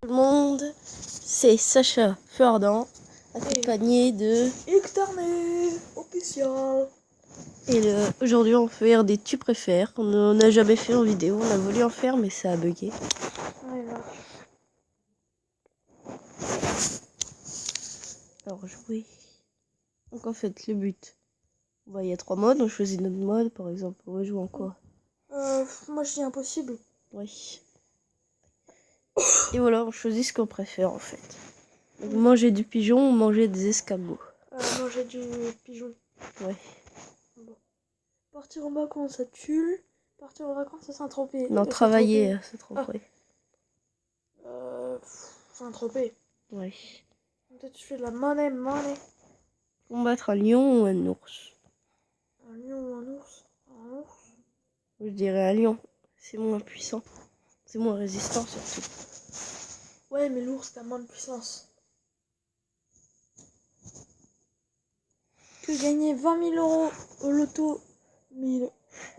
Tout le monde, c'est Sacha Ferdinand, accompagné de Externé officiel. Et aujourd'hui on va faire des tu préfères. On n'en a jamais fait en vidéo, on a voulu en faire mais ça a bugué. Voilà. Alors jouer. Donc en fait le but, il y a 3 modes, on choisit notre mode par exemple. On va jouer en quoi? Moi je dis impossible. Oui. Et voilà, on choisit ce qu'on préfère en fait. Donc, manger du pigeon ou manger des escabeaux. Manger du pigeon. Ouais. Bon. Partir en vacances à Tulle. Partir en vacances à Saint-Tropez. Non, travailler, c'est trop près. Saint-Tropez. Ouais. Toi tu fais de la monnaie. Combattre un lion ou un ours? Un lion ou un ours? Un ours. Je dirais un lion. C'est moins puissant. C'est moins résistant surtout. Ouais, mais l'ours t'as moins de puissance. Que gagner 20 000 euros au loto 1000.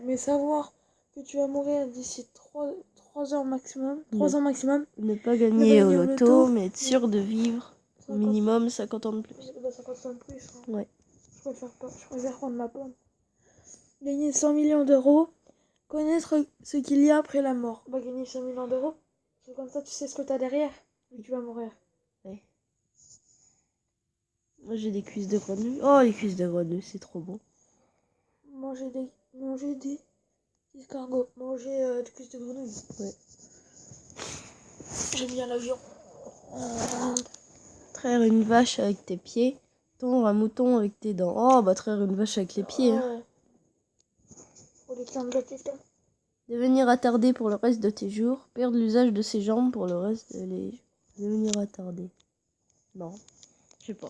Mais savoir que tu vas mourir d'ici 3 heures maximum. 3 ans maximum. Ne pas gagner au loto, mais être sûr de vivre 50. au minimum 50 ans de plus. 50 ans de plus. Hein. Ouais. Je préfère prendre ma pomme. Gagner 100 millions d'euros. Connaître ce qu'il y a après la mort. Bah, gagner 100 millions d'euros. Parce que comme ça, tu sais ce que t'as derrière. Et tu vas mourir. Ouais. Moi j'ai des cuisses de grenouille. Oh, les cuisses de grenouille, c'est trop bon. Manger des escargots. Manger des cuisses de grenouille. Ouais. J'aime bien l'avion. Traire une vache avec tes pieds. Tondre un mouton avec tes dents. Oh, bah traire une vache avec les pieds. Hein. Pour les clins de temps. Devenir attardé pour le reste de tes jours. Perdre l'usage de ses jambes pour le reste de les jours. Devenir attardé. Non, je sais pas.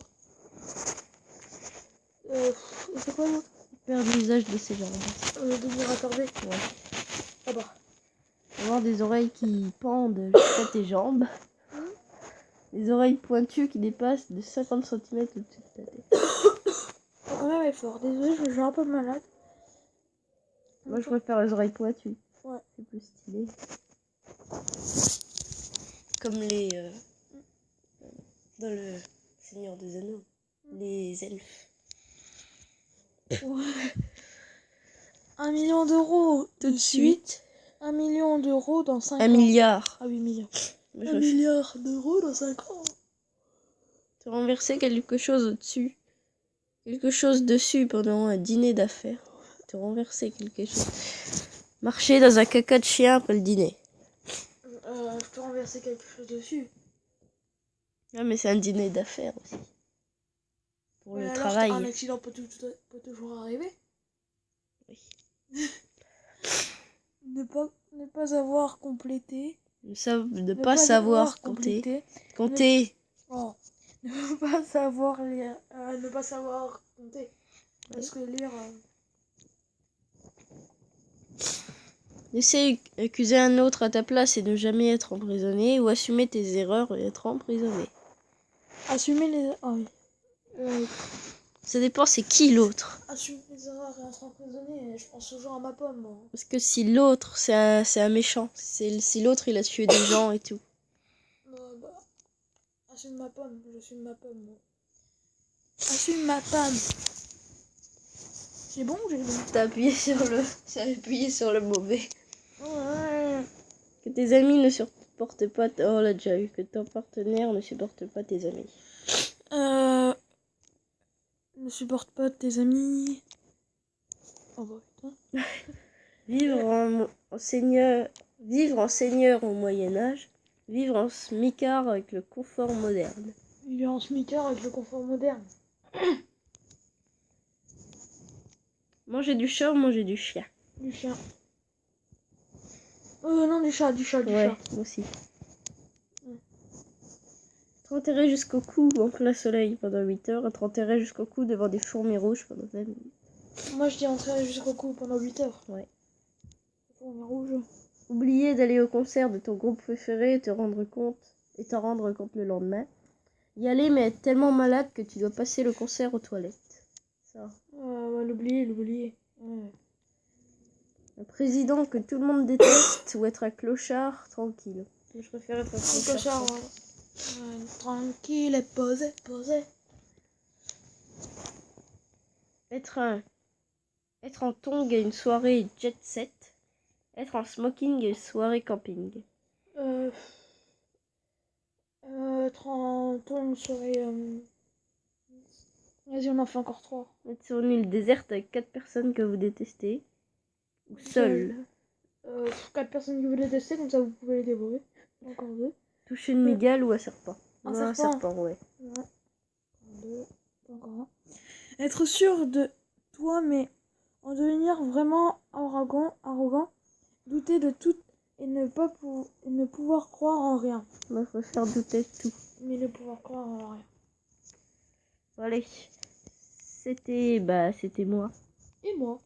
C'est quoi l'autre? Perdre l'usage de ses jambes. Devenir attardé. Ouais. Ah bah. Avoir des oreilles qui pendent jusqu'à tes jambes. Les oreilles pointues qui dépassent de 50 cm au-dessus de ta tête. Quand même effort. Désolé, je suis un peu malade. Moi je préfère les oreilles pointues. Ouais. C'est plus stylé. Comme les... dans le Seigneur des Anneaux. Les elfes. Ouais. 1 million d'euros Tout de suite. 1 million d'euros dans 5 ans. 1 milliard. Ah oui, milliard. Moi, 1 milliard d'euros dans 5 ans. Te renverser quelque chose au-dessus. Quelque chose dessus pendant un dîner d'affaires. Te renverser quelque chose. Marcher dans un caca de chien après le dîner. Je te renverser quelque chose dessus. Ah mais c'est un dîner d'affaires aussi. Pour le alors, travail. Un accident peut toujours arriver. Oui. Ne pas avoir complété. Ne pas savoir compter. Compter. Ne pas savoir lire. Ne pas savoir compter. Parce que lire... Laisser accuser un autre à ta place et ne jamais être emprisonné, ou assumer tes erreurs et être emprisonné. Assumer les... Ah oui. Ça dépend, c'est qui l'autre. Assumer les erreurs et être emprisonné, je pense toujours à ma pomme. Moi. Parce que si l'autre, c'est un méchant. Si l'autre, il a tué des gens et tout. Assume ma pomme, j'assume ma pomme. Moi. Assume ma pomme. C'est bon ou j'ai bon? T'as appuyé sur le mauvais. Ouais. Que tes amis ne supportent pas... Oh, on l'a déjà eu. Que ton partenaire ne supporte pas tes amis. Ne supporte pas tes amis. Oh bah putain. Vivre en seigneur au Moyen-Âge. Vivre en smicard avec le confort moderne. Il est en smicard avec le confort moderne. Manger du chat ou manger du chien? Du chien. Non, du chat. Ouais, moi aussi. Être enterré jusqu'au cou en plein soleil pendant 8 heures. Être enterré jusqu'au cou devant des fourmis rouges pendant 20 minutes. Moi, je dis enterré jusqu'au cou pendant 8 heures. Ouais. Fourmis rouges. Oublier d'aller au concert de ton groupe préféré et t'en rendre compte le lendemain. Y aller mais être tellement malade que tu dois passer le concert aux toilettes. Ça. L'oublier. Ouais. Un président que tout le monde déteste ou être un clochard tranquille. Je préfère être un Un clochard. clochard, ouais. Tranquille et posé, posé. Être en tongs à une soirée jet set. Être en smoking à une soirée camping. 30 ans serait... Vas-y, on en fait encore 3. Être sur une île déserte avec 4 personnes que vous détestez. Ou seul. 4 personnes qui voulaient tester, comme ça vous pouvez les dévorer. Encore 2. Toucher une migale ou un serpent. Un Non, serpent. ouais. Ouais. 2. Encore un. Être sûr de toi, mais en devenir vraiment arrogant, douter de tout et ne pouvoir croire en rien. Moi, je préfère douter de tout. Mais ne pouvoir croire en rien. Bon, allez. C'était moi. Et moi.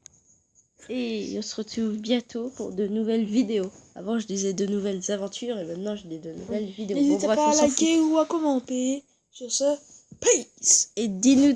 Et on se retrouve bientôt pour de nouvelles vidéos. Avant, je disais de nouvelles aventures et maintenant, je dis de nouvelles vidéos. N'hésitez bref, pas on à s'en fout. liker ou à commenter. Sur ce, peace. Et dis-nous...